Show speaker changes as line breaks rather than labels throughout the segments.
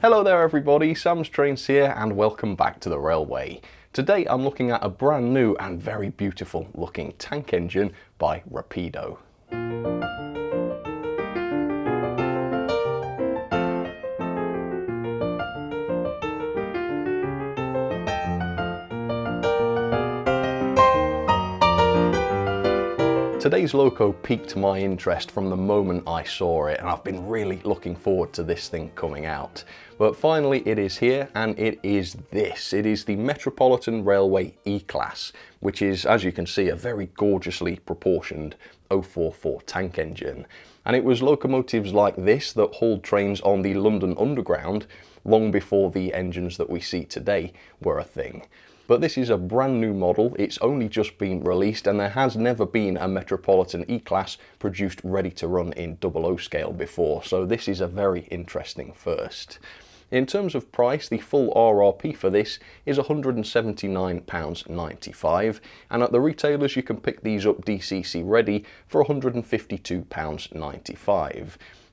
Hello there everybody, Sam's Trains here and welcome back to the railway. Today I'm looking at a brand new and very beautiful looking tank engine by Rapido. Today's loco piqued my interest from the moment I saw it, and I've been really looking forward to this thing coming out. But finally it is here, and it is this. It is the Metropolitan Railway E Class, which is, as you can see, a very gorgeously proportioned 044 tank engine. And it was locomotives like this that hauled trains on the London Underground long before the engines that we see today were a thing. But this is a brand new model, it's only just been released, and there has never been a Metropolitan E-Class produced ready to run in 00 scale before, so this is a very interesting first. In terms of price, the full RRP for this is £179.95, and at the retailers you can pick these up DCC ready for £152.95.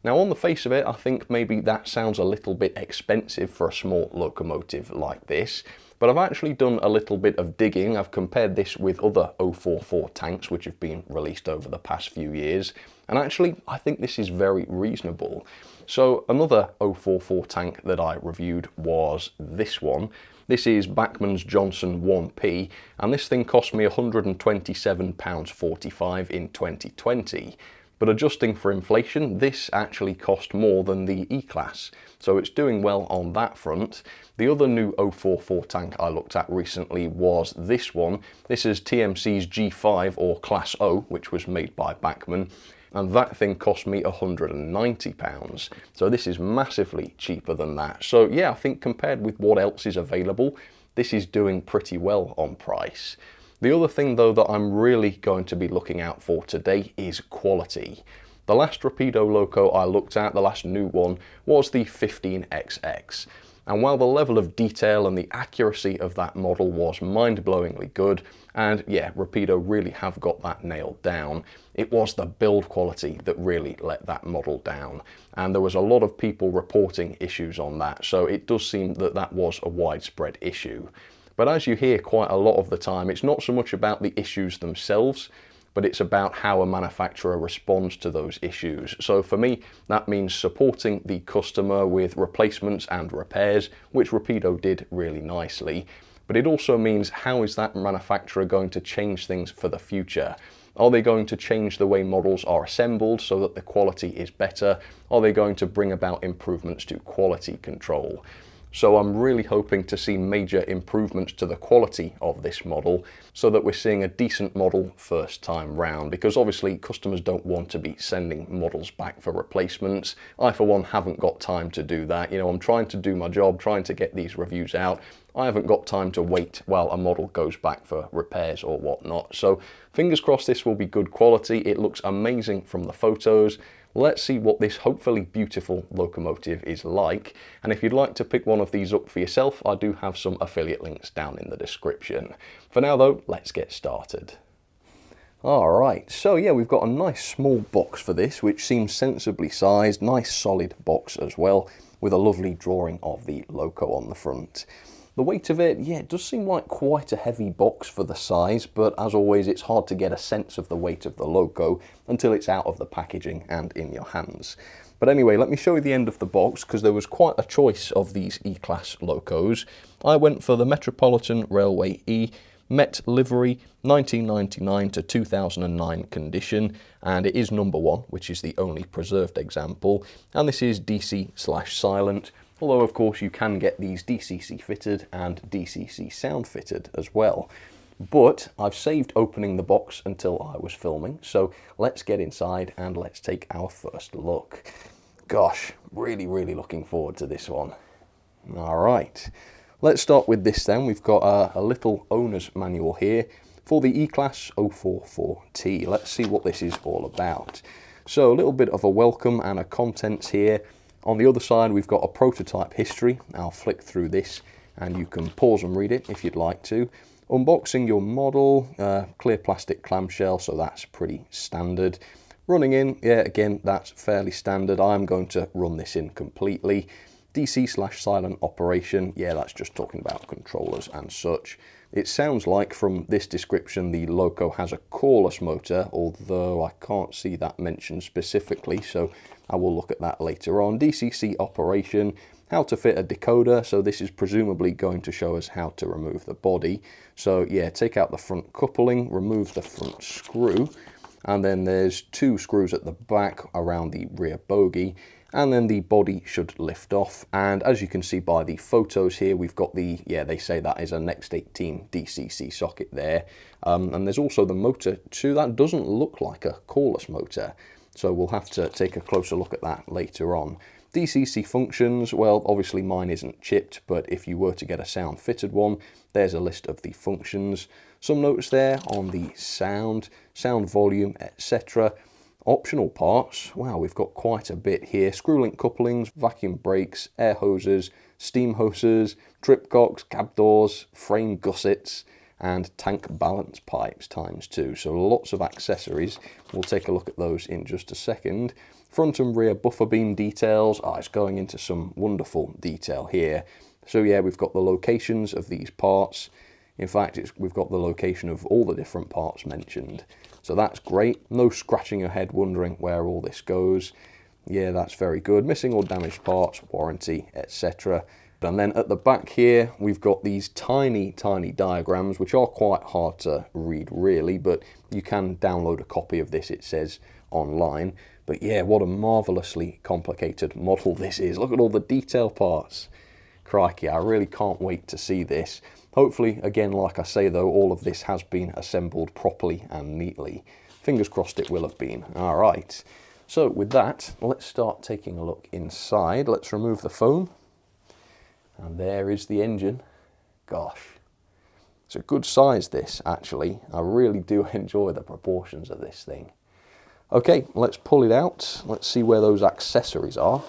Now on the face of it, I think maybe that sounds a little bit expensive for a small locomotive like this, but I've actually done a little bit of digging. I've compared this with other 044 tanks which have been released over the past few years, and actually I think this is very reasonable. So another 044 tank that I reviewed was this one. This is Bachmann's Johnson 1P, and this thing cost me £127.45 in 2020. But adjusting for inflation, this actually cost more than the E-Class, so it's doing well on that front. The other new 044 tank I looked at recently was this one. This is TMC's G5 or Class O, which was made by Bachmann, and that thing cost me £190. So this is massively cheaper than that. So yeah, I think compared with what else is available, this is doing pretty well on price. The other thing though that I'm really going to be looking out for today is quality. The last Rapido loco I looked at, the last new one, was the 15XX. And while the level of detail and the accuracy of that model was mind-blowingly good, and yeah, Rapido really have got that nailed down, it was the build quality that really let that model down. And there was a lot of people reporting issues on that, so it does seem that that was a widespread issue. But as you hear quite a lot of the time, it's not so much about the issues themselves, but it's about how a manufacturer responds to those issues. So for me, that means supporting the customer with replacements and repairs, which Rapido did really nicely. But it also means how is that manufacturer going to change things for the future? Are they going to change the way models are assembled so that the quality is better? Are they going to bring about improvements to quality control? So I'm really hoping to see major improvements to the quality of this model so that we're seeing a decent model first time round, because obviously customers don't want to be sending models back for replacements. I for one haven't got time to do that. You know, I'm trying to do my job, trying to get these reviews out. I haven't got time to wait while a model goes back for repairs or whatnot. So fingers crossed this will be good quality. It looks amazing from the photos. Let's see what this hopefully beautiful locomotive is like, and if you'd like to pick one of these up for yourself, I do have some affiliate links down in the description. For now though, let's get started. Alright, so yeah, we've got a nice small box for this, which seems sensibly sized, nice solid box as well, with a lovely drawing of the loco on the front. The weight of it, yeah, it does seem like quite a heavy box for the size, but as always it's hard to get a sense of the weight of the loco until it's out of the packaging and in your hands. But anyway, let me show you the end of the box, because there was quite a choice of these E-Class locos. I went for the Metropolitan Railway E Met livery, 1999 to 2009 condition, and it is number 1, which is the only preserved example, and this is DC/silent. Although of course you can get these DCC fitted and DCC sound fitted as well. But I've saved opening the box until I was filming, so let's get inside and let's take our first look. Gosh, really looking forward to this one. Alright, let's start with this then. We've got a little owner's manual here for the E-Class 044T. Let's see what this is all about. So a little bit of a welcome and a contents here. On the other side we've got a prototype history. I'll flick through this and you can pause and read it if you'd like to. Unboxing your model, clear plastic clamshell, so that's pretty standard. Running in, yeah, again, that's fairly standard. I'm going to run this in completely. DC/silent operation, yeah, that's just talking about controllers and such. It sounds like from this description the Loco has a coreless motor, although I can't see that mentioned specifically, so I will look at that later on. DCC operation, how to fit a decoder, so this is presumably going to show us how to remove the body. So yeah, take out the front coupling, remove the front screw, and then there's 2 screws at the back around the rear bogie, and then the body should lift off. And as you can see by the photos here, we've got the, yeah, they say that is a Next 18 DCC socket there. And there's also the motor too. That doesn't look like a coreless motor, so we'll have to take a closer look at that later on. DCC functions, well, obviously mine isn't chipped, but if you were to get a sound fitted one, there's a list of the functions. Some notes there on the sound volume, etc. Optional parts, wow, we've got quite a bit here. Screw-link couplings, vacuum brakes, air hoses, steam hoses, trip cocks, cab doors, frame gussets, and tank balance pipes ×2. So lots of accessories. We'll take a look at those in just a second. Front and rear buffer beam details. It's going into some wonderful detail here. So yeah, we've got the locations of these parts. In fact, we've got the location of all the different parts mentioned. So that's great. No scratching your head wondering where all this goes. Yeah, that's very good. Missing or damaged parts, warranty, etc. And then at the back here, we've got these tiny diagrams, which are quite hard to read really, but you can download a copy of this, it says, online. But yeah, what a marvelously complicated model this is. Look at all the detail parts. Crikey, I really can't wait to see this. Hopefully, again, like I say though, all of this has been assembled properly and neatly. Fingers crossed it will have been. All right. So with that, let's start taking a look inside. Let's remove the foam. And there is the engine. Gosh, it's a good size this, actually. I really do enjoy the proportions of this thing. Okay, let's pull it out. Let's see where those accessories are.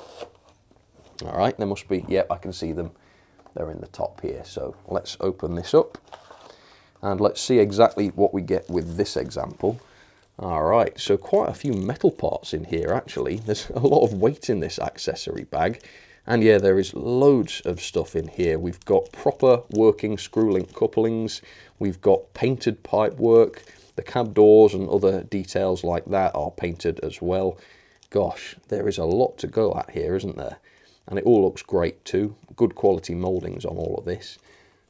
All right, there must be, yep, I can see them. They're in the top here. So let's open this up and let's see exactly what we get with this example. All right, so quite a few metal parts in here, actually. There's a lot of weight in this accessory bag. And yeah, there is loads of stuff in here. We've got proper working screw-link couplings. We've got painted pipe work. The cab doors and other details like that are painted as well. Gosh, there is a lot to go at here, isn't there? And it all looks great too. Good quality mouldings on all of this.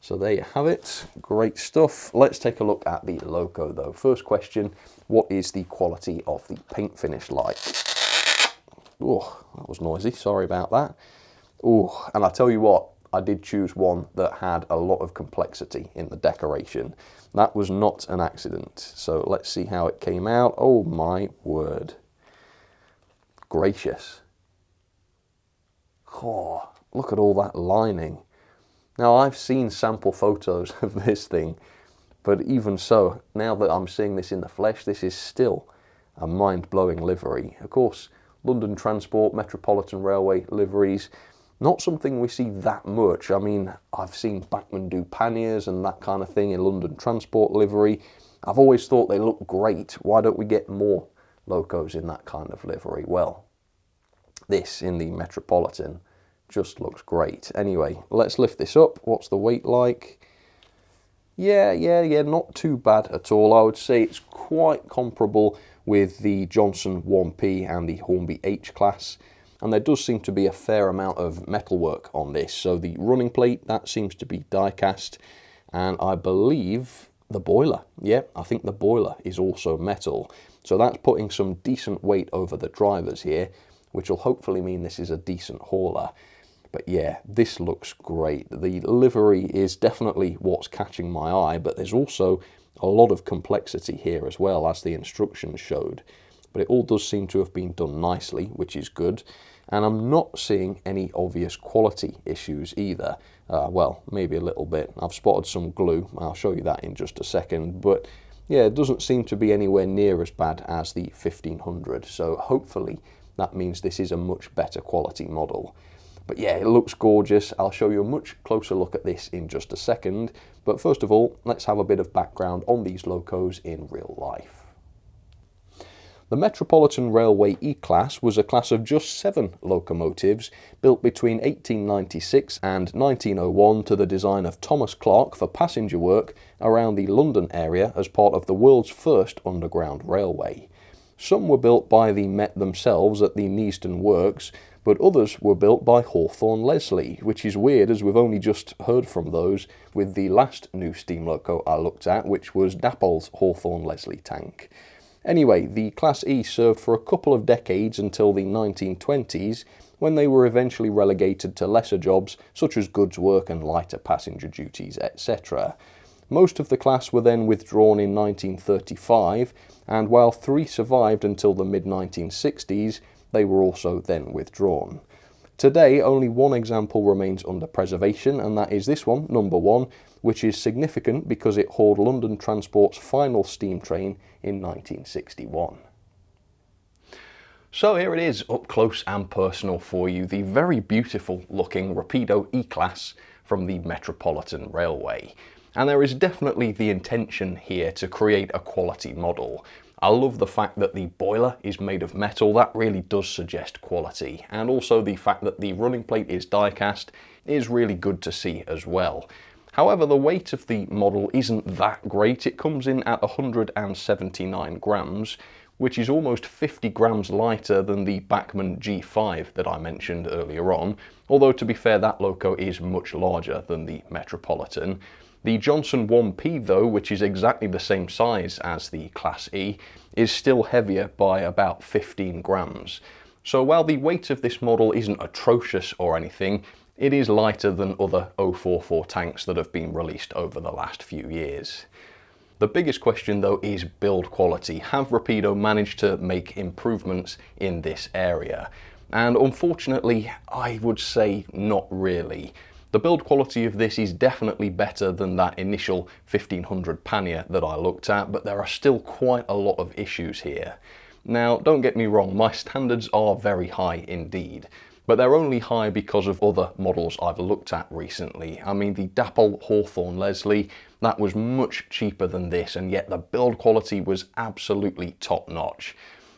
So there you have it. Great stuff. Let's take a look at the Loco though. First question, what is the quality of the paint finish like? Oh, that was noisy. Sorry about that. Oh, and I tell you what, I did choose one that had a lot of complexity in the decoration. That was not an accident. So let's see how it came out. Oh my word. Gracious. Oh, look at all that lining. Now I've seen sample photos of this thing, but even so, now that I'm seeing this in the flesh, this is still a mind-blowing livery. Of course, London Transport, Metropolitan Railway liveries, not something we see that much. I mean, I've seen Bachmann do panniers and that kind of thing in London Transport livery. I've always thought they look great. Why don't we get more Locos in that kind of livery? Well, this in the Metropolitan just looks great. Anyway, let's lift this up. What's the weight like? Yeah, not too bad at all. I would say it's quite comparable with the Johnson 1P and the Hornby H Class. And there does seem to be a fair amount of metalwork on this. So the running plate, that seems to be die cast. And I believe the boiler, yeah, I think the boiler is also metal. So that's putting some decent weight over the drivers here, which will hopefully mean this is a decent hauler. But yeah, this looks great. The livery is definitely what's catching my eye, but there's also a lot of complexity here as well, as the instructions showed. But it all does seem to have been done nicely, which is good. And I'm not seeing any obvious quality issues either. Well, maybe a little bit. I've spotted some glue. I'll show you that in just a second. But yeah, it doesn't seem to be anywhere near as bad as the 1500. So hopefully that means this is a much better quality model. But yeah, it looks gorgeous. I'll show you a much closer look at this in just a second. But first of all, let's have a bit of background on these Locos in real life. The Metropolitan Railway E Class was a class of just 7 locomotives built between 1896 and 1901 to the design of Thomas Clark for passenger work around the London area as part of the world's first underground railway. Some were built by the Met themselves at the Neasden Works, but others were built by Hawthorne Leslie, which is weird as we've only just heard from those with the last new steam loco I looked at, which was Dappol's Hawthorne Leslie tank. Anyway, the Class E served for a couple of decades until the 1920s, when they were eventually relegated to lesser jobs such as goods work and lighter passenger duties, etc. Most of the class were then withdrawn in 1935, and while 3 survived until the mid-1960s, they were also then withdrawn. Today, only one example remains under preservation, and that is this one, number 1, which is significant because it hauled London Transport's final steam train in 1961. So here it is, up close and personal for you, the very beautiful looking Rapido E-Class from the Metropolitan Railway. And there is definitely the intention here to create a quality model. I love the fact that the boiler is made of metal, that really does suggest quality. And also the fact that the running plate is die-cast is really good to see as well. However, the weight of the model isn't that great. It comes in at 179 grams, which is almost 50 grams lighter than the Bachmann G5 that I mentioned earlier on, although to be fair, that loco is much larger than the Metropolitan. The Johnson 1P though, which is exactly the same size as the Class E, is still heavier by about 15 grams. So while the weight of this model isn't atrocious or anything, it is lighter than other 044 tanks that have been released over the last few years. The biggest question though is build quality. Have Rapido managed to make improvements in this area? And unfortunately, I would say not really. The build quality of this is definitely better than that initial 1500 pannier that I looked at, but there are still quite a lot of issues here. Now, don't get me wrong, my standards are very high indeed, but they're only high because of other models I've looked at recently. I mean, the Dappol Hawthorne Leslie, that was much cheaper than this, and yet the build quality was absolutely top notch.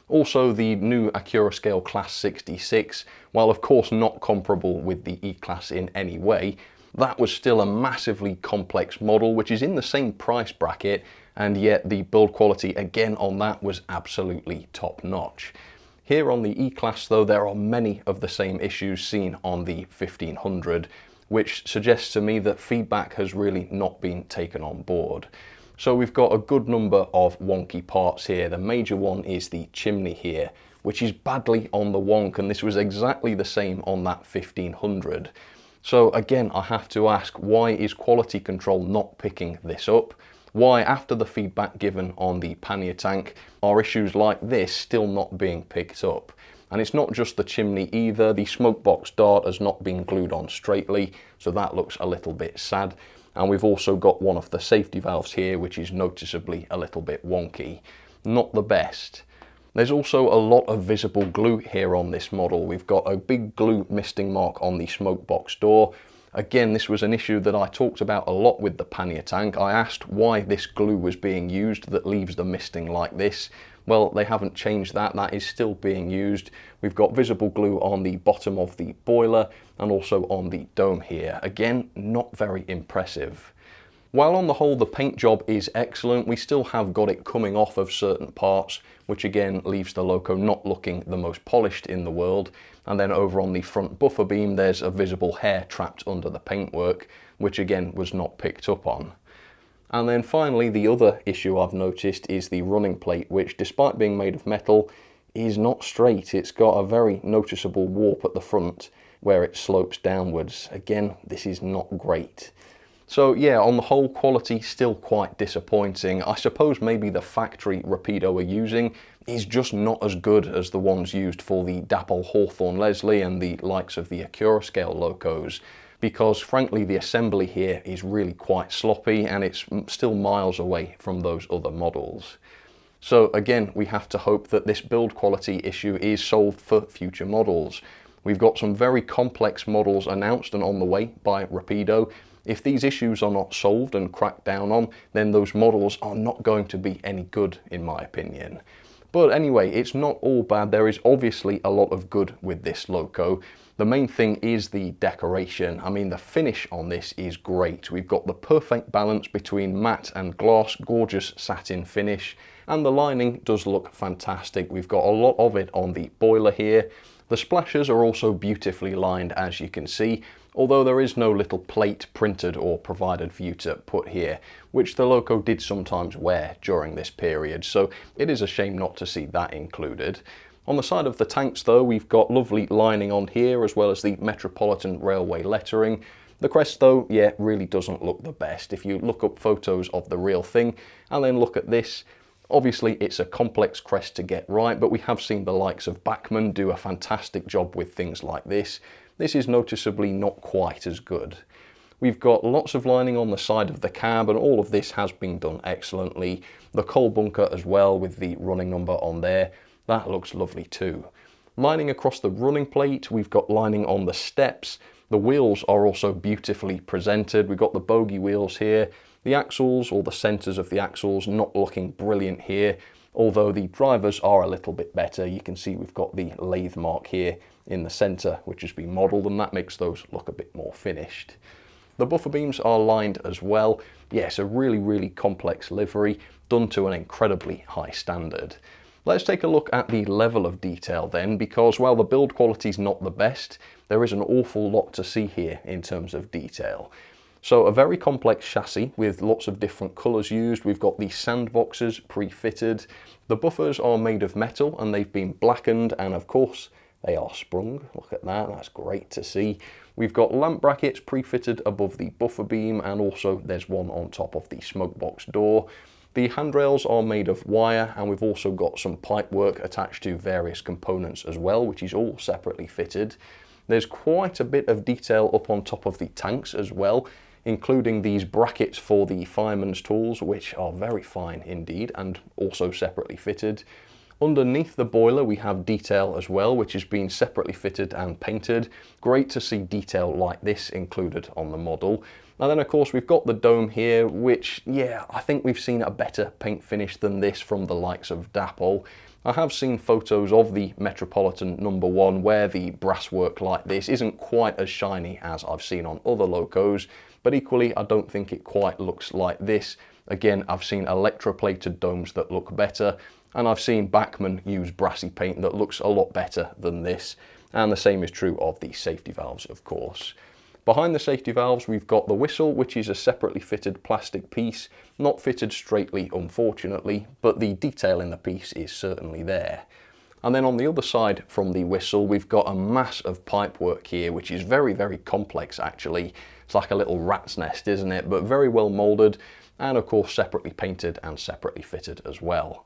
Also, the new Accurascale Class 66, while of course not comparable with the E-Class in any way, that was still a massively complex model which is in the same price bracket, and yet the build quality again on that was absolutely top notch. Here on the E-Class though, there are many of the same issues seen on the 1500, which suggests to me that feedback has really not been taken on board. So we've got a good number of wonky parts here. The major one is the chimney here, which is badly on the wonk, and this was exactly the same on that 1500. So again, I have to ask, why is quality control not picking this up? Why, after the feedback given on the pannier tank, are issues like this still not being picked up? And it's not just the chimney either. The smoke box dart has not been glued on straightly, so that looks a little bit sad. And we've also got one of the safety valves here, which is noticeably a little bit wonky. Not the best. There's also a lot of visible glue here on this model. We've got a big glue misting mark on the smoke box door. Again, this was an issue that I talked about a lot with the pannier tank. I asked why this glue was being used that leaves the misting like this. Well, they haven't changed that. That is still being used. We've got visible glue on the bottom of the boiler and also on the dome here. Again, not very impressive. While on the whole the paint job is excellent, we still have got it coming off of certain parts, which again leaves the loco not looking the most polished in the world. And then over on the front buffer beam, there's a visible hair trapped under the paintwork, which again was not picked up on. And then finally, the other issue I've noticed is the running plate, which despite being made of metal, is not straight. It's got a very noticeable warp at the front where it slopes downwards. Again, this is not great. So yeah, on the whole, quality still quite disappointing. I suppose maybe the factory Rapido are using is just not as good as the ones used for the Dappol Hawthorne Leslie and the likes of the Accurascale locos, because frankly the assembly here is really quite sloppy and it's still miles away from those other models. So again, we have to hope that this build quality issue is solved for future models. We've got some very complex models announced and on the way by Rapido. If these issues are not solved and cracked down on, then those models are not going to be any good in my opinion. But anyway, it's not all bad. There is obviously a lot of good with this loco. The main thing is the decoration. I mean, the finish on this is great. We've got the perfect balance between matte and gloss, gorgeous satin finish, and the lining does look fantastic. We've got a lot of it on the boiler here. The splashers are also beautifully lined, as you can see, although there is no little plate printed or provided for you to put here, which the loco did sometimes wear during this period, so it is a shame not to see that included. On the side of the tanks though, we've got lovely lining on here, as well as the Metropolitan Railway lettering. The crest though, yeah, really doesn't look the best. If you look up photos of the real thing and then look at this, obviously it's a complex crest to get right, but we have seen the likes of Bachmann do a fantastic job with things like this. This is noticeably not quite as good. We've got lots of lining on the side of the cab, and all of this has been done excellently. The coal bunker as well, with the running number on there, that looks lovely too. Lining across the running plate, we've got lining on the steps. The wheels are also beautifully presented. We've got the bogie wheels here. The axles, or the centres of the axles, not looking brilliant here, although the drivers are a little bit better. You can see we've got the lathe mark here in the centre, which has been modelled, and that makes those look a bit more finished. The buffer beams are lined as well. Yes, a really complex livery, done to an incredibly high standard. Let's take a look at the level of detail then, because while the build quality is not the best, there is an awful lot to see here in terms of detail. So a very complex chassis with lots of different colours used. We've got the sandboxes pre-fitted. The buffers are made of metal and they've been blackened, and of course they are sprung. Look at that, that's great to see. We've got lamp brackets pre-fitted above the buffer beam, and also there's one on top of the smoke box door. The handrails are made of wire, and we've also got some pipe work attached to various components as well, which is all separately fitted. There's quite a bit of detail up on top of the tanks as well, including these brackets for the fireman's tools, which are very fine indeed, and also separately fitted. Underneath the boiler we have detail as well, which has been separately fitted and painted. Great to see detail like this included on the model. And then of course we've got the dome here, which, yeah, I think we've seen a better paint finish than this from the likes of Dapol. I have seen photos of the Metropolitan #1 where the brasswork like this isn't quite as shiny as I've seen on other locos, but equally I don't think it quite looks like this. Again, I've seen electroplated domes that look better, and I've seen Bachmann use brassy paint that looks a lot better than this, and the same is true of the safety valves, of course. Behind the safety valves we've got the whistle, which is a separately fitted plastic piece, not fitted straightly unfortunately, but the detail in the piece is certainly there. And then on the other side from the whistle we've got a mass of pipe work here, which is very complex actually. It's like a little rat's nest, isn't it? But very well moulded, and of course separately painted and separately fitted as well.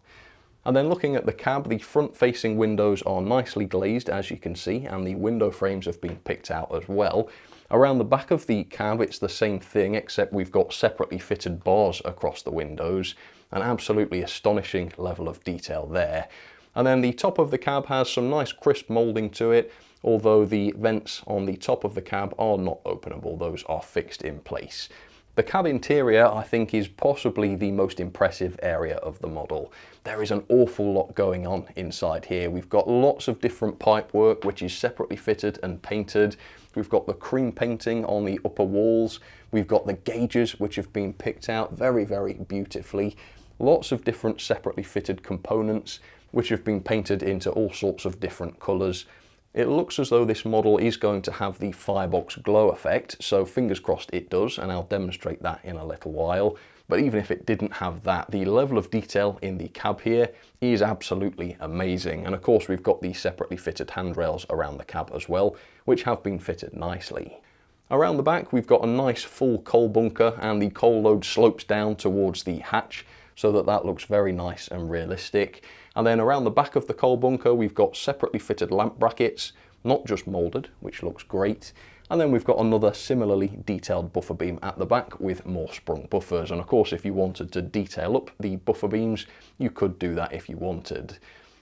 And then looking at the cab, the front facing windows are nicely glazed, as you can see, and the window frames have been picked out as well. Around the back of the cab it's the same thing, except we've got separately fitted bars across the windows. An absolutely astonishing level of detail there. And then the top of the cab has some nice crisp moulding to it, although the vents on the top of the cab are not openable, those are fixed in place. The cab interior I think is possibly the most impressive area of the model. There is an awful lot going on inside here. We've got lots of different pipe work which is separately fitted and painted. We've got the cream painting on the upper walls. We've got the gauges which have been picked out very beautifully. Lots of different separately fitted components which have been painted into all sorts of different colours. It looks as though this model is going to have the firebox glow effect, so fingers crossed it does, and I'll demonstrate that in a little while. But even if it didn't have that, the level of detail in the cab here is absolutely amazing. And of course we've got the separately fitted handrails around the cab as well, which have been fitted nicely. Around the back we've got a nice full coal bunker, and the coal load slopes down towards the hatch, so that looks very nice and realistic. And then around the back of the coal bunker we've got separately fitted lamp brackets, not just moulded, which looks great. And then we've got another similarly detailed buffer beam at the back with more sprung buffers. And of course if you wanted to detail up the buffer beams, you could do that if you wanted.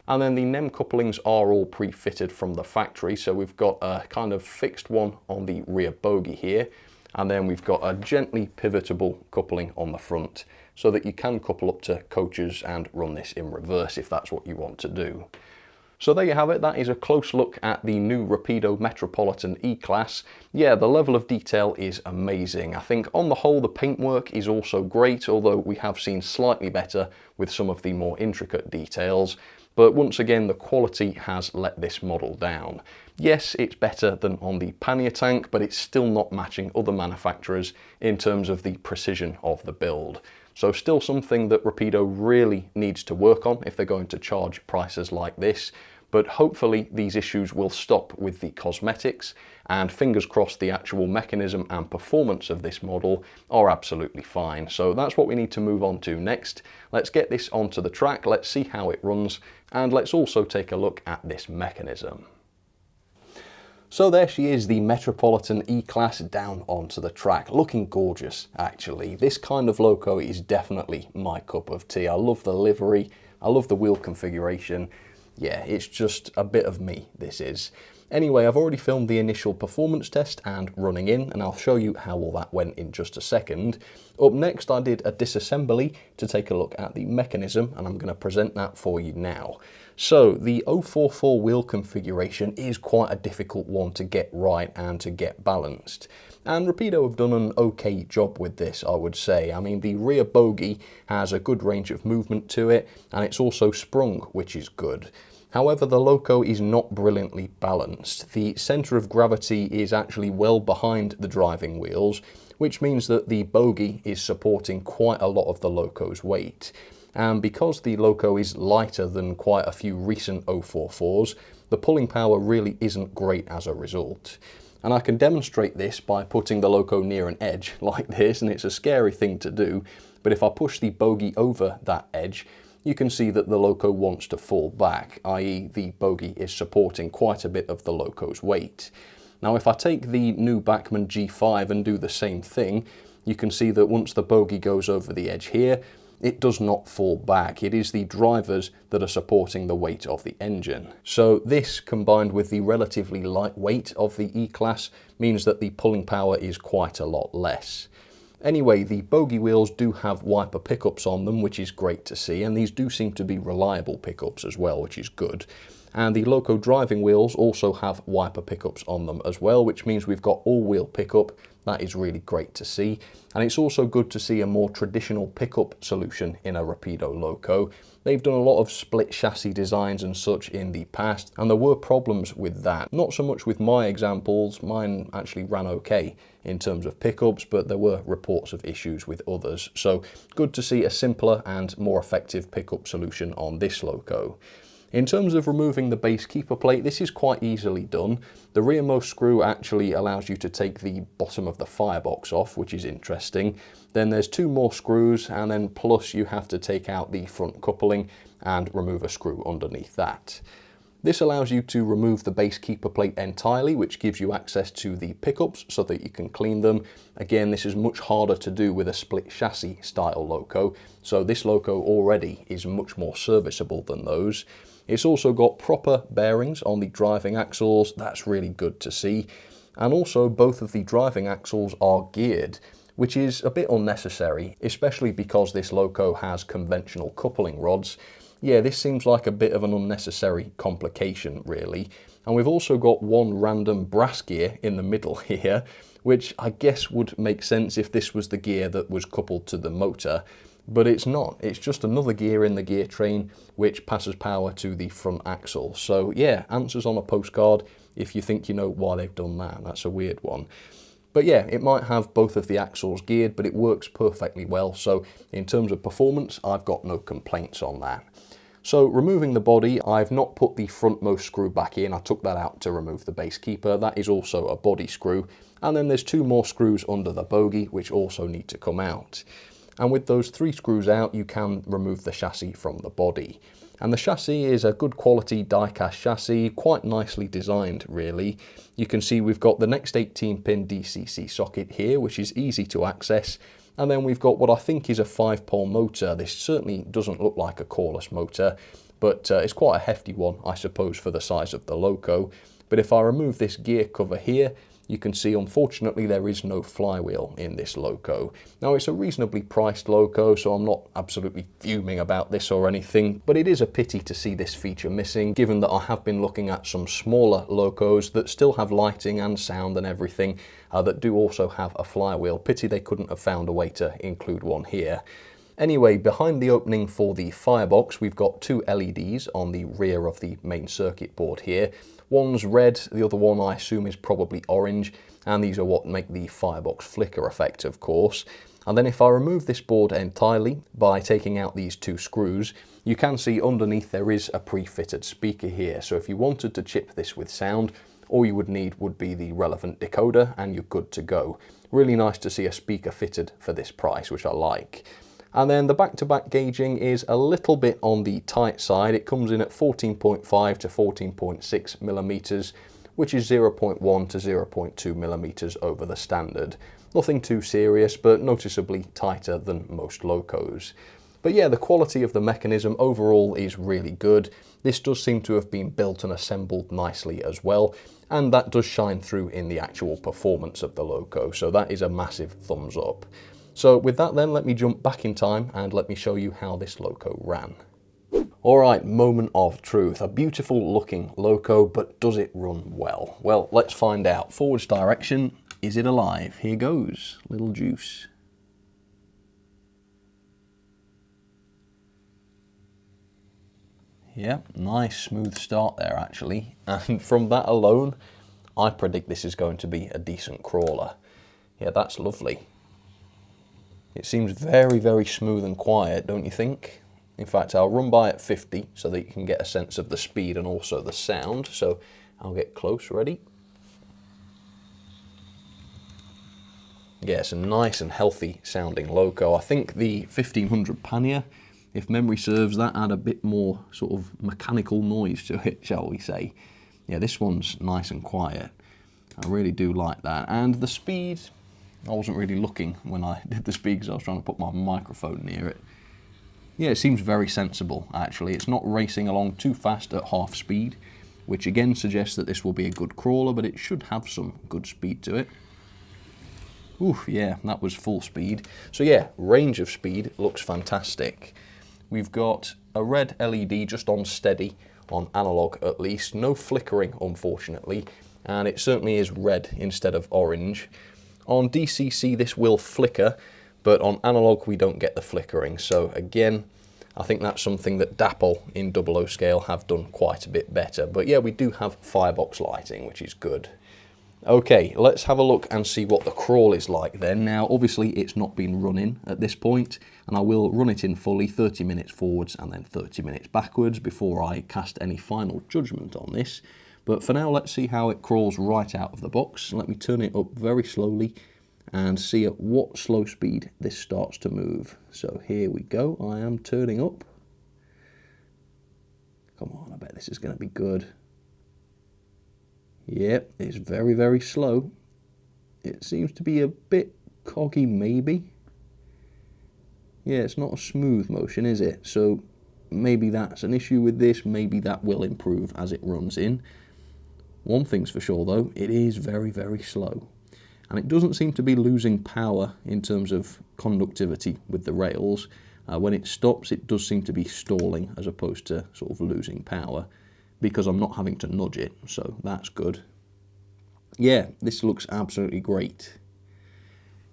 And then the NEM couplings are all pre-fitted from the factory, so we've got a kind of fixed one on the rear bogie here, and then we've got a gently pivotable coupling on the front. so that you can couple up to coaches and run this in reverse if that's what you want to do. So there you have it, that is a close look at the new Rapido Metropolitan E Class. Yeah, the level of detail is amazing. I think on the whole the paintwork is also great, although we have seen slightly better with some of the more intricate details. But once again, the quality has let this model down. Yes, it's better than on the pannier tank, but it's still not matching other manufacturers in terms of the precision of the build. So still something that Rapido really needs to work on if they're going to charge prices like this. But hopefully these issues will stop with the cosmetics, and fingers crossed the actual mechanism and performance of this model are absolutely fine. So that's what we need to move on to next. Let's get this onto the track, let's see how it runs, and let's also take a look at this mechanism. So there she is, the Metropolitan E Class down onto the track, looking gorgeous actually. This kind of loco is definitely my cup of tea. I love the livery, I love the wheel configuration. Yeah, it's just a bit of me, this is. Anyway, I've already filmed the initial performance test and running in, and I'll show you how all that went in just a second. Up next, I did a disassembly to take a look at the mechanism, and I'm going to present that for you now. So the 044 wheel configuration is quite a difficult one to get right and to get balanced. And Rapido have done an okay job with this, I would say. I mean, the rear bogie has a good range of movement to it, and it's also sprung, which is good. However, the loco is not brilliantly balanced. The centre of gravity is actually well behind the driving wheels, which means that the bogie is supporting quite a lot of the loco's weight. And because the loco is lighter than quite a few recent 044s, the pulling power really isn't great as a result. And I can demonstrate this by putting the loco near an edge like this, and it's a scary thing to do, but if I push the bogie over that edge, you can see that the loco wants to fall back, i.e. the bogie is supporting quite a bit of the loco's weight. Now if I take the new Bachmann G5 and do the same thing, you can see that once the bogie goes over the edge here, it does not fall back. It is the drivers that are supporting the weight of the engine. So this, combined with the relatively light weight of the E-Class, means that the pulling power is quite a lot less. Anyway, the bogie wheels do have wiper pickups on them, which is great to see, and these do seem to be reliable pickups as well, which is good. And the loco driving wheels also have wiper pickups on them as well, which means we've got all-wheel pickup. That is really great to see. And it's also good to see a more traditional pickup solution in a Rapido loco. They've done a lot of split chassis designs and such in the past, and there were problems with that. Not so much with my examples, mine actually ran okay in terms of pickups, but there were reports of issues with others. So good to see a simpler and more effective pickup solution on this loco. In terms of removing the base keeper plate, this is quite easily done. The rearmost screw actually allows you to take the bottom of the firebox off, which is interesting. Then there's two more screws, and then plus you have to take out the front coupling and remove a screw underneath that. This allows you to remove the base keeper plate entirely, which gives you access to the pickups so that you can clean them. Again, this is much harder to do with a split chassis style loco, so this loco already is much more serviceable than those. It's also got proper bearings on the driving axles. That's really good to see. And also both of the driving axles are geared, which is a bit unnecessary, especially because this loco has conventional coupling rods. Yeah, this seems like a bit of an unnecessary complication, really. And we've also got one random brass gear in the middle here, which I guess would make sense if this was the gear that was coupled to the motor. But it's not. It's just another gear in the gear train which passes power to the front axle. So yeah, answers on a postcard if you think you know why they've done that. That's a weird one. But yeah, it might have both of the axles geared, but it works perfectly well. So in terms of performance, I've got no complaints on that. So removing the body, I've not put the frontmost screw back in. I took that out to remove the base keeper. That is also a body screw. And then there's two more screws under the bogie, which also need to come out. And with those three screws out, you can remove the chassis from the body. And the chassis is a good quality die-cast chassis, quite nicely designed really. You can see we've got the next 18-pin DCC socket here, which is easy to access. And then we've got what I think is a 5-pole motor. This certainly doesn't look like a coreless motor, but it's quite a hefty one, I suppose, for the size of the loco. But if I remove this gear cover here, you can see unfortunately there is no flywheel in this loco. Now it's a reasonably priced loco, so I'm not absolutely fuming about this or anything, but it is a pity to see this feature missing, given that I have been looking at some smaller locos that still have lighting and sound and everything, that do also have a flywheel. Pity they couldn't have found a way to include one here. Anyway, behind the opening for the firebox, we've got two LEDs on the rear of the main circuit board here. One's red, the other one I assume is probably orange, and these are what make the firebox flicker effect, of course. And then if I remove this board entirely by taking out these two screws, you can see underneath there is a pre-fitted speaker here. So if you wanted to chip this with sound, all you would need would be the relevant decoder and you're good to go. Really nice to see a speaker fitted for this price, which I like. And then the back-to-back gauging is a little bit on the tight side. It comes in at 14.5 to 14.6 millimeters, which is 0.1 to 0.2 millimeters over the standard. Nothing too serious, but noticeably tighter than most locos. But yeah, the quality of the mechanism overall is really good. This does seem to have been built and assembled nicely as well, and that does shine through in the actual performance of the loco, so that is a massive thumbs up. So with that then, let me jump back in time and let me show you how this loco ran. Alright, moment of truth. A beautiful looking loco, but does it run well? Well, let's find out. Forwards direction, is it alive? Here goes, little juice. Yeah, nice smooth start there actually. And from that alone, I predict this is going to be a decent crawler. Yeah, that's lovely. It seems very, very smooth and quiet, don't you think? In fact, I'll run by at 50 so that you can get a sense of the speed and also the sound. So I'll get close, ready? Yeah, it's a nice and healthy sounding loco. I think the 1500 Pannier, if memory serves, that had a bit more sort of mechanical noise to it, shall we say. Yeah, this one's nice and quiet. I really do like that. And the speed, I wasn't really looking when I did the speed because I was trying to put my microphone near it. Yeah, it seems very sensible actually. It's not racing along too fast at half speed, which again suggests that this will be a good crawler, but it should have some good speed to it. Oof, yeah, that was full speed. So yeah, range of speed looks fantastic. We've got a red LED just on steady, on analog at least. No flickering, unfortunately, and it certainly is red instead of orange. On DCC this will flicker, but on analog we don't get the flickering. So again, I think that's something that Dapple in 00 scale have done quite a bit better. But yeah, we do have firebox lighting, which is good. Okay, let's have a look and see what the crawl is like then. Now, obviously it's not been running at this point, and I will run it in fully, 30 minutes forwards and then 30 minutes backwards before I cast any final judgment on this. But for now, let's see how it crawls right out of the box. Let me turn it up very slowly and see at what slow speed this starts to move. So here we go, I am turning up. Come on, I bet this is going to be good. Yep, it's very, very slow. It seems to be a bit coggy, maybe. Yeah, it's not a smooth motion, is it? So maybe that's an issue with this. Maybe that will improve as it runs in. One thing's for sure, though, it is very, very slow. And it doesn't seem to be losing power in terms of conductivity with the rails. When it stops, it does seem to be stalling as opposed to sort of losing power, because I'm not having to nudge it, so that's good. Yeah, this looks absolutely great.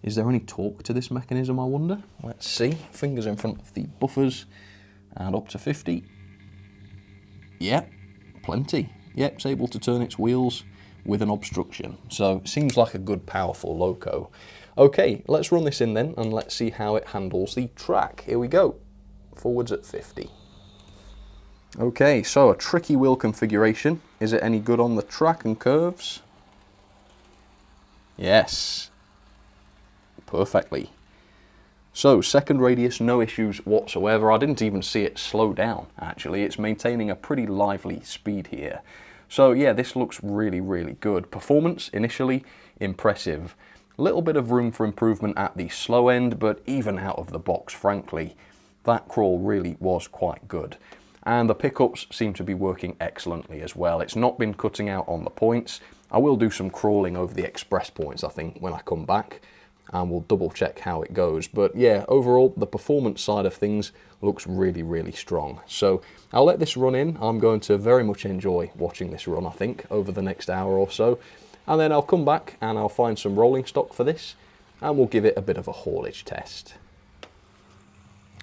Is there any torque to this mechanism, I wonder? Let's see. Fingers in front of the buffers and up to 50. Yep, plenty. Yep, it's able to turn its wheels with an obstruction, so seems like a good, powerful loco. Okay, let's run this in then and let's see how it handles the track. Here we go. Forwards at 50. Okay, so a tricky wheel configuration. Is it any good on the track and curves? Yes, perfectly. So second radius, no issues whatsoever. I didn't even see it slow down, actually. It's maintaining a pretty lively speed here. So yeah, this looks really, really good. Performance, initially, impressive. A little bit of room for improvement at the slow end, but even out of the box, frankly, that crawl really was quite good. And the pickups seem to be working excellently as well. It's not been cutting out on the points. I will do some crawling over the express points, I think, when I come back, and we'll double check how it goes. But yeah, overall, the performance side of things looks really, really strong. So I'll let this run in. I'm going to very much enjoy watching this run, I think, over the next hour or so. And then I'll come back and I'll find some rolling stock for this, and we'll give it a bit of a haulage test.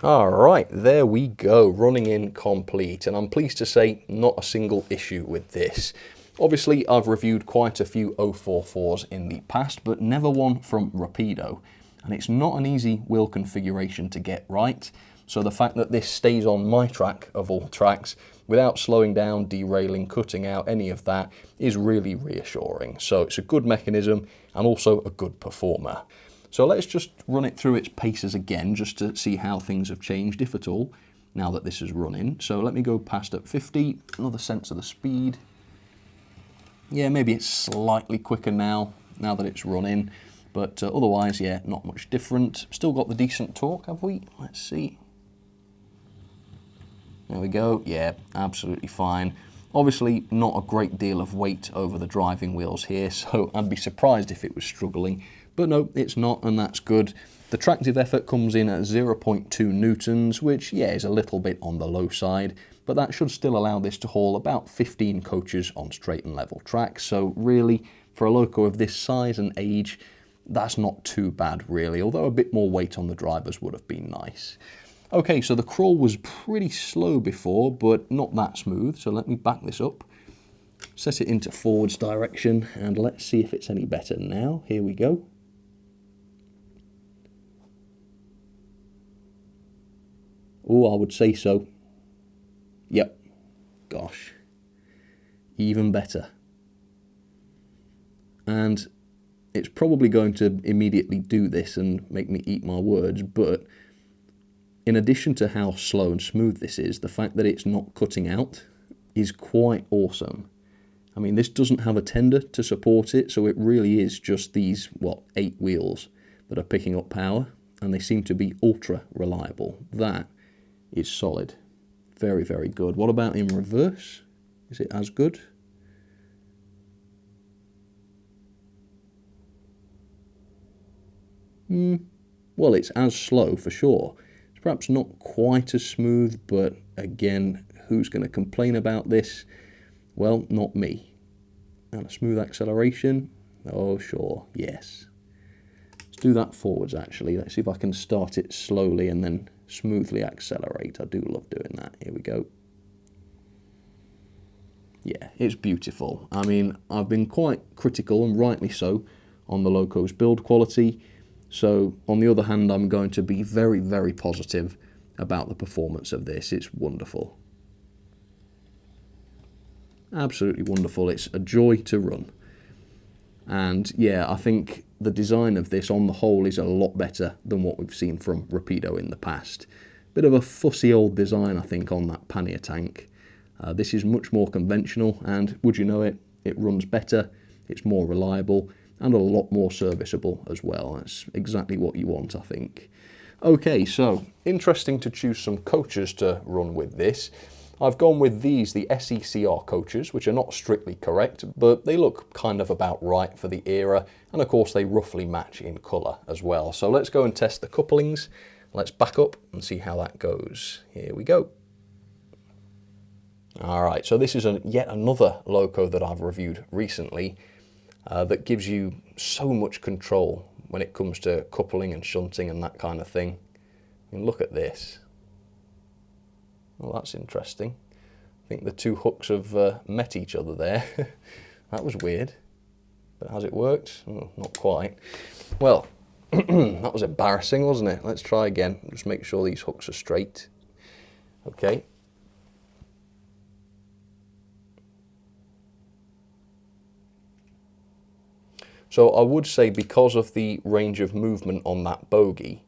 Alright, there we go, running in complete, and I'm pleased to say not a single issue with this. Obviously, I've reviewed quite a few 044s in the past, but never one from Rapido, and it's not an easy wheel configuration to get right, so the fact that this stays on my track of all tracks without slowing down, derailing, cutting out, any of that is really reassuring. So it's a good mechanism and also a good performer. So let's just run it through its paces again, just to see how things have changed, if at all, now that this is running. So let me go past at 50, another sense of the speed. Yeah, maybe it's slightly quicker now that it's running, but otherwise, yeah, not much different. Still got the decent torque, have we? Let's see. There we go, yeah, absolutely fine. Obviously, not a great deal of weight over the driving wheels here, so I'd be surprised if it was struggling. But no, it's not, and that's good. The tractive effort comes in at 0.2 newtons, which, yeah, is a little bit on the low side, but that should still allow this to haul about 15 coaches on straight and level tracks. So really, for a loco of this size and age, that's not too bad, really, although a bit more weight on the drivers would have been nice. Okay, so the crawl was pretty slow before, but not that smooth, so let me back this up. Set it into forwards direction, and let's see if it's any better now. Here we go. Oh, I would say so. Yep. Gosh. Even better. And it's probably going to immediately do this and make me eat my words, but in addition to how slow and smooth this is, the fact that it's not cutting out is quite awesome. I mean, this doesn't have a tender to support it, so it really is just these, 8 wheels that are picking up power, and they seem to be ultra reliable. That is solid. Very, very good. What about in reverse? Is it as good? Well, it's as slow for sure. It's perhaps not quite as smooth, but again, who's going to complain about this? Well, not me. And a smooth acceleration? Oh, sure, yes. Let's do that forwards, actually. Let's see if I can start it slowly and then smoothly accelerate. I do love doing that. Here we go. Yeah, it's beautiful. I mean, I've been quite critical, and rightly so, on the loco's build quality. So, on the other hand, I'm going to be very, very positive about the performance of this. It's wonderful. Absolutely wonderful. It's a joy to run. And yeah, I think the design of this on the whole is a lot better than what we've seen from Rapido in the past. Bit of a fussy old design, I think, on that pannier tank. This is much more conventional, and would you know it, it runs better, it's more reliable, and a lot more serviceable as well. That's exactly what you want, I think. Okay, so interesting to choose some coaches to run with this. I've gone with these, the SECR coaches, which are not strictly correct, but they look kind of about right for the era, and of course they roughly match in colour as well. So let's go and test the couplings. Let's back up and see how that goes. Here we go. Alright, so this is yet another loco that I've reviewed recently that gives you so much control when it comes to coupling and shunting and that kind of thing. And look at this. Well, that's interesting. I think the two hooks have met each other there. That was weird. But has it worked? Oh, not quite. Well, that was embarrassing, wasn't it? Let's try again. Just make sure these hooks are straight. Okay. So I would say, because of the range of movement on that bogie,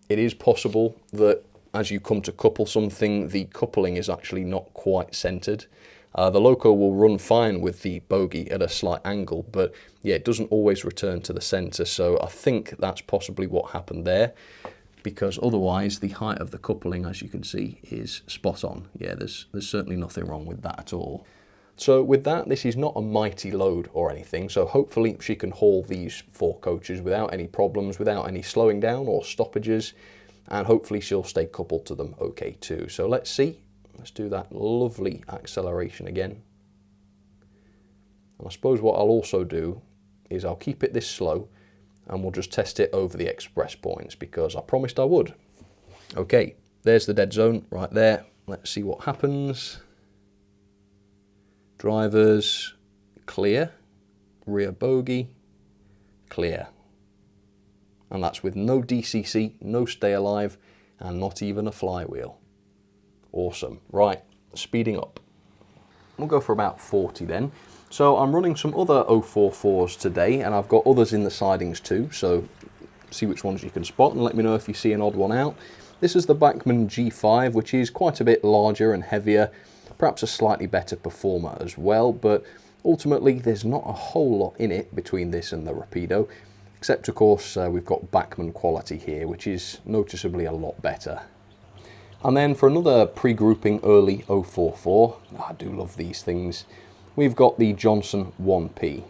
it is possible that as you come to couple something, the coupling is actually not quite centered. The loco will run fine with the bogie at a slight angle, but yeah, it doesn't always return to the center. So I think that's possibly what happened there, because otherwise the height of the coupling, as you can see, is spot on. Yeah, there's certainly nothing wrong with that at all. So with that, this is not a mighty load or anything, so hopefully she can haul these 4 coaches without any problems, without any slowing down or stoppages, and hopefully she'll stay coupled to them okay too. So let's see. Let's do that lovely acceleration again. And I suppose what I'll also do is I'll keep it this slow and we'll just test it over the express points because I promised I would. Okay, there's the dead zone right there. Let's see what happens. Drivers, clear. Rear bogey, clear. And that's with no DCC, no stay alive, and not even a flywheel. Awesome. Right, speeding up. We'll go for about 40 then. So I'm running some other 044s today, and I've got others in the sidings too, so see which ones you can spot and let me know if you see an odd one out. This is the Bachmann G5, which is quite a bit larger and heavier, perhaps a slightly better performer as well, but ultimately there's not a whole lot in it between this and the Rapido, except of course we've got Bachmann quality here, which is noticeably a lot better. And then for another pre-grouping early 044, I do love these things, we've got the Johnson 1P,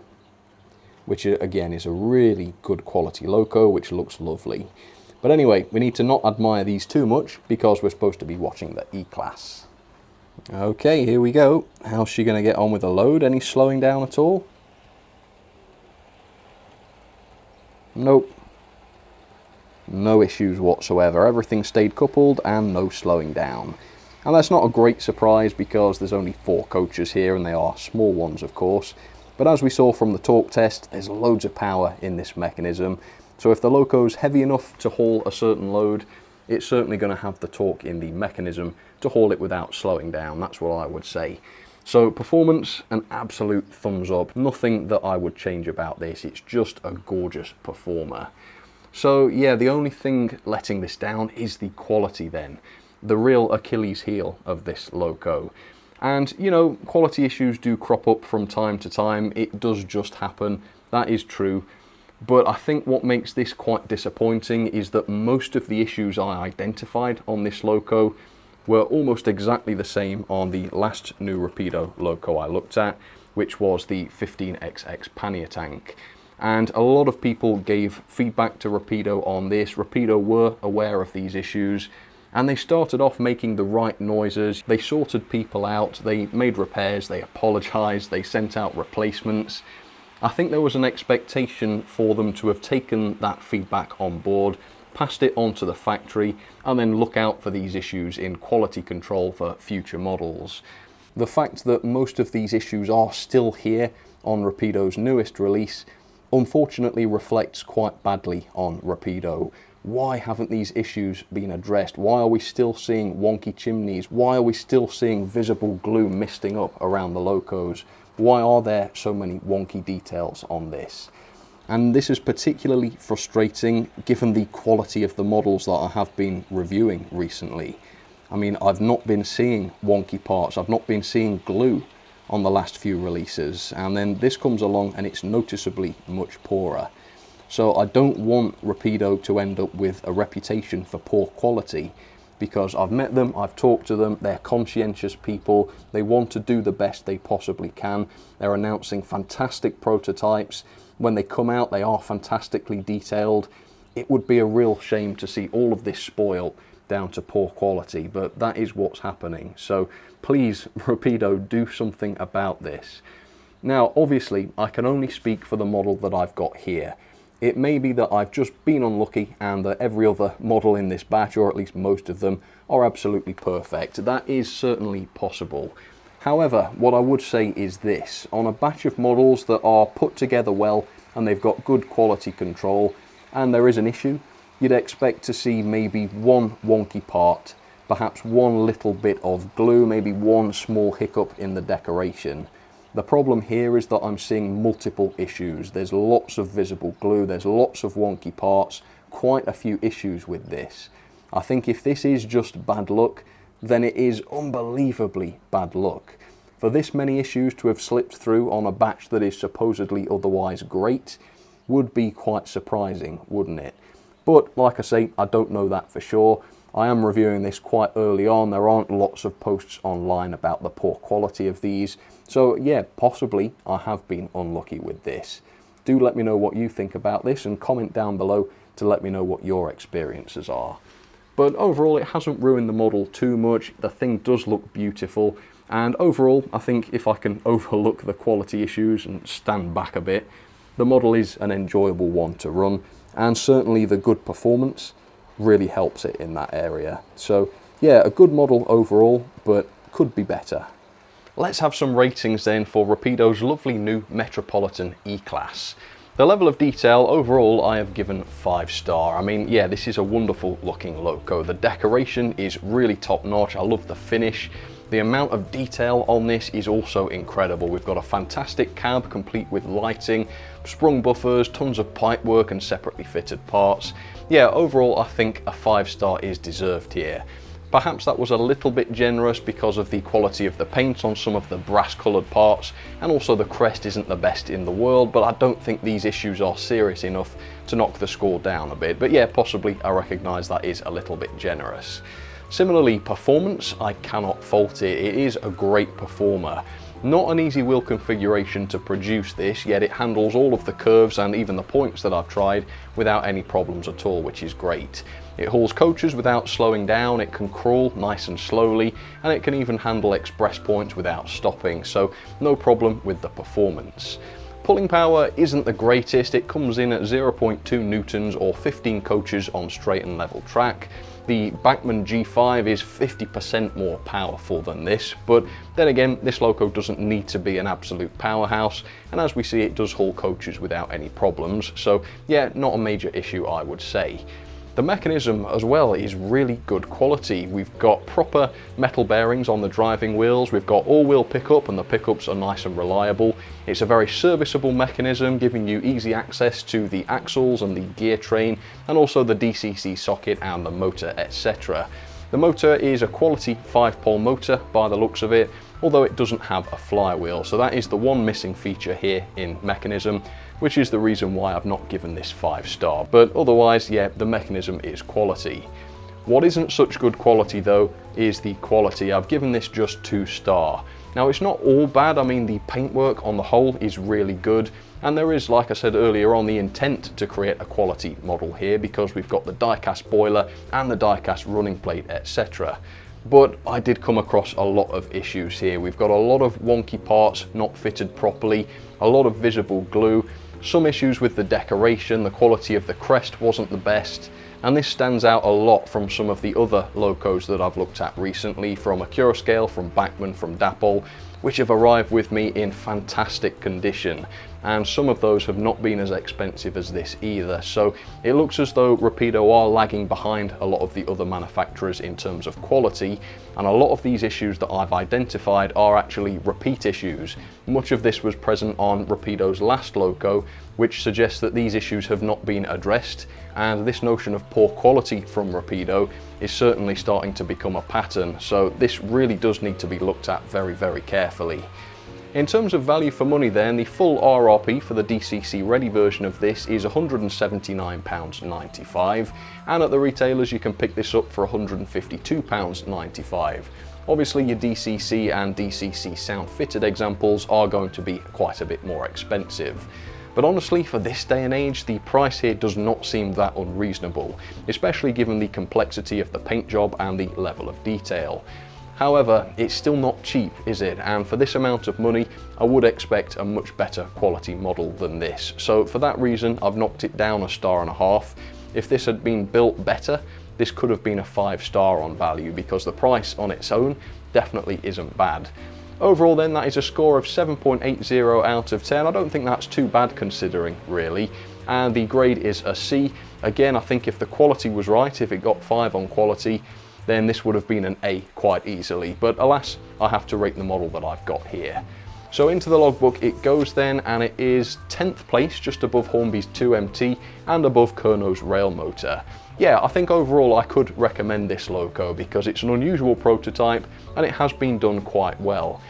which again is a really good quality loco, which looks lovely. But anyway, we need to not admire these too much because we're supposed to be watching the E-Class. Okay, here we go. How's she going to get on with the load? Any slowing down at all? Nope. No issues whatsoever. Everything stayed coupled and no slowing down. And that's not a great surprise because there's only 4 coaches here and they are small ones of course. But as we saw from the torque test, there's loads of power in this mechanism. So if the loco's heavy enough to haul a certain load, it's certainly going to have the torque in the mechanism to haul it without slowing down. That's what I would say. So performance, an absolute thumbs up. Nothing that I would change about this. It's just a gorgeous performer. So yeah, the only thing letting this down is the quality then. The real Achilles heel of this loco. And you know, quality issues do crop up from time to time. It does just happen. That is true. But I think what makes this quite disappointing is that most of the issues I identified on this loco were almost exactly the same on the last new Rapido loco I looked at, which was the 15XX pannier tank. And a lot of people gave feedback to Rapido on this. Rapido were aware of these issues and they started off making the right noises. They sorted people out, they made repairs, they apologized, they sent out replacements. I think there was an expectation for them to have taken that feedback on board, passed it on to the factory, and then look out for these issues in quality control for future models. The fact that most of these issues are still here on Rapido's newest release unfortunately reflects quite badly on Rapido. Why haven't these issues been addressed? Why are we still seeing wonky chimneys? Why are we still seeing visible glue misting up around the locos? Why are there so many wonky details on this? And this is particularly frustrating given the quality of the models that I have been reviewing recently. I mean, I've not been seeing wonky parts, I've not been seeing glue on the last few releases, and then this comes along and it's noticeably much poorer. So I don't want Rapido to end up with a reputation for poor quality, because I've met them, I've talked to them, they're conscientious people, they want to do the best they possibly can, they're announcing fantastic prototypes, when they come out they are fantastically detailed. It would be a real shame to see all of this spoil down to poor quality, but that is what's happening. So please, Rapido, do something about this. Now obviously I can only speak for the model that I've got here. It may be that I've just been unlucky and that every other model in this batch, or at least most of them, are absolutely perfect. That is certainly possible. However, what I would say is this: on a batch of models that are put together well and they've got good quality control and there is an issue, you'd expect to see maybe one wonky part, perhaps one little bit of glue, maybe one small hiccup in the decoration. The problem here is that I'm seeing multiple issues. There's lots of visible glue, there's lots of wonky parts, quite a few issues with this. I think if this is just bad luck, then it is unbelievably bad luck. For this many issues to have slipped through on a batch that is supposedly otherwise great would be quite surprising, wouldn't it? But like I say, I don't know that for sure. I am reviewing this quite early on. There aren't lots of posts online about the poor quality of these. So yeah, possibly I have been unlucky with this. Do let me know what you think about this and comment down below to let me know what your experiences are. But overall, it hasn't ruined the model too much. The thing does look beautiful. And overall, I think if I can overlook the quality issues and stand back a bit, the model is an enjoyable one to run. And certainly the good performance really helps it in that area. So yeah, a good model overall, but could be better. Let's have some ratings then for Rapido's lovely new Metropolitan E Class. The level of detail overall I have given 5-star. I mean, yeah, this is a wonderful looking loco. The decoration is really top notch. I love the finish. The amount of detail on this is also incredible. We've got a fantastic cab complete with lighting, sprung buffers, tons of pipe work and separately fitted parts. Yeah, overall I think a 5-star is deserved here. Perhaps that was a little bit generous because of the quality of the paint on some of the brass coloured parts, and also the crest isn't the best in the world, but I don't think these issues are serious enough to knock the score down a bit. But yeah, possibly I recognise that is a little bit generous. Similarly, performance, I cannot fault it. It is a great performer. Not an easy wheel configuration to produce this, yet it handles all of the curves and even the points that I've tried without any problems at all, which is great. It hauls coaches without slowing down, it can crawl nice and slowly, and it can even handle express points without stopping, so no problem with the performance. Pulling power isn't the greatest. It comes in at 0.2 newtons or 15 coaches on straight and level track. The Bachmann G5 is 50% more powerful than this, but then again, this loco doesn't need to be an absolute powerhouse, and as we see, it does haul coaches without any problems, so yeah, not a major issue I would say. The mechanism as well is really good quality. We've got proper metal bearings on the driving wheels, we've got all-wheel pickup and the pickups are nice and reliable. It's a very serviceable mechanism, giving you easy access to the axles and the gear train, and also the DCC socket and the motor, etc. The motor is a quality 5-pole motor by the looks of it, although it doesn't have a flywheel, so that is the one missing feature here in mechanism, which is the reason why I've not given this 5-star, but otherwise, yeah, the mechanism is quality. What isn't such good quality though is the quality. I've given this just 2-star. Now it's not all bad. I mean, the paintwork on the whole is really good, and there is, like I said earlier on, the intent to create a quality model here because we've got the die-cast boiler and the die-cast running plate, etc. But I did come across a lot of issues here. We've got a lot of wonky parts not fitted properly, a lot of visible glue, some issues with the decoration, the quality of the crest wasn't the best, and this stands out a lot from some of the other locos that I've looked at recently, from Accurascale, from Bachmann, from Dapol, which have arrived with me in fantastic condition, and some of those have not been as expensive as this either, so it looks as though Rapido are lagging behind a lot of the other manufacturers in terms of quality, and a lot of these issues that I've identified are actually repeat issues. Much of this was present on Rapido's last loco, which suggests that these issues have not been addressed, and this notion of poor quality from Rapido is certainly starting to become a pattern, so this really does need to be looked at very, very carefully. In terms of value for money then, the full RRP for the DCC ready version of this is £179.95, and at the retailers you can pick this up for £152.95. Obviously your DCC and DCC sound fitted examples are going to be quite a bit more expensive. But honestly, for this day and age, the price here does not seem that unreasonable, especially given the complexity of the paint job and the level of detail. However, it's still not cheap, is it? And for this amount of money, I would expect a much better quality model than this. So for that reason, I've knocked it down 1.5 stars. If this had been built better, this could have been a 5-star on value, because the price on its own definitely isn't bad. Overall then, that is a score of 7.80 out of 10. I don't think that's too bad considering, really. And the grade is a C. Again, I think if the quality was right, if it got 5 on quality, then this would have been an A quite easily. But alas, I have to rate the model that I've got here. So into the logbook it goes then, and it is 10th place, just above Hornby's 2MT and above Kerno's rail motor. Yeah, I think overall I could recommend this loco because it's an unusual prototype and it has been done quite well.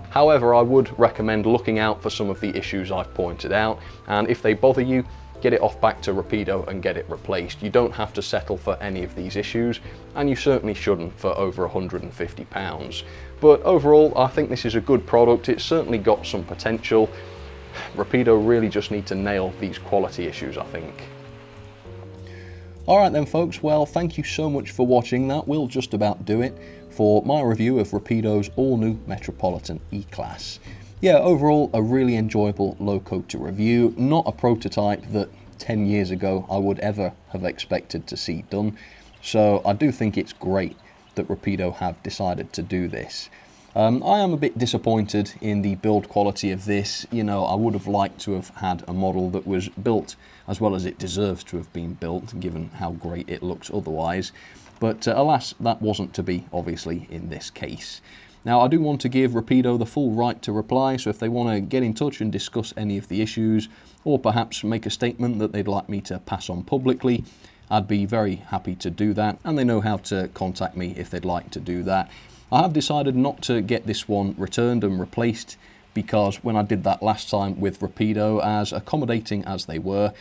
However, I would recommend looking out for some of the issues I've pointed out, and if they bother you, get it off back to Rapido and get it replaced. You don't have to settle for any of these issues, and you certainly shouldn't for over £150. But overall, I think this is a good product. It's certainly got some potential. Rapido really just need to nail these quality issues, I think. Alright then folks, well thank you so much for watching. That will just about do it for my review of Rapido's all-new Metropolitan E Class. Yeah, overall a really enjoyable loco to review, not a prototype that 10 years ago I would ever have expected to see done. So I do think it's great that Rapido have decided to do this. I am a bit disappointed in the build quality of this. You know, I would have liked to have had a model that was built as well as it deserves to have been built, given how great it looks otherwise. But alas, that wasn't to be, obviously, in this case. Now, I do want to give Rapido the full right to reply, so if they want to get in touch and discuss any of the issues, or perhaps make a statement that they'd like me to pass on publicly, I'd be very happy to do that, and they know how to contact me if they'd like to do that. I have decided not to get this one returned and replaced because when I did that last time with Rapido, as accommodating as they were,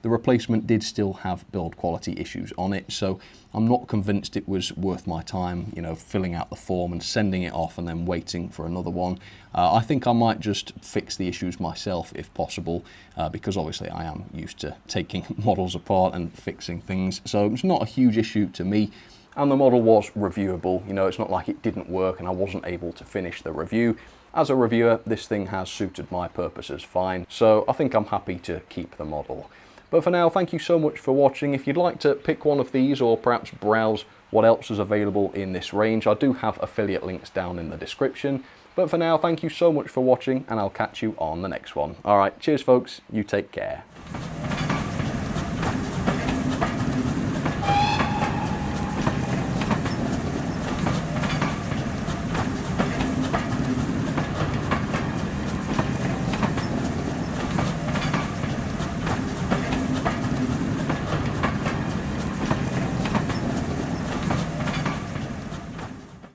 the replacement did still have build quality issues on it, so I'm not convinced it was worth my time, you know, filling out the form and sending it off and then waiting for another one. I think I might just fix the issues myself if possible, because obviously I am used to taking models apart and fixing things, so it's not a huge issue to me. And the model was reviewable. You know, it's not like it didn't work and I wasn't able to finish the review. As a reviewer, this thing has suited my purposes fine, so I think I'm happy to keep the model. But for now, thank you so much for watching. If you'd like to pick one of these or perhaps browse what else is available in this range, I do have affiliate links down in the description. But for now, thank you so much for watching and I'll catch you on the next one. Alright, cheers folks, you take care.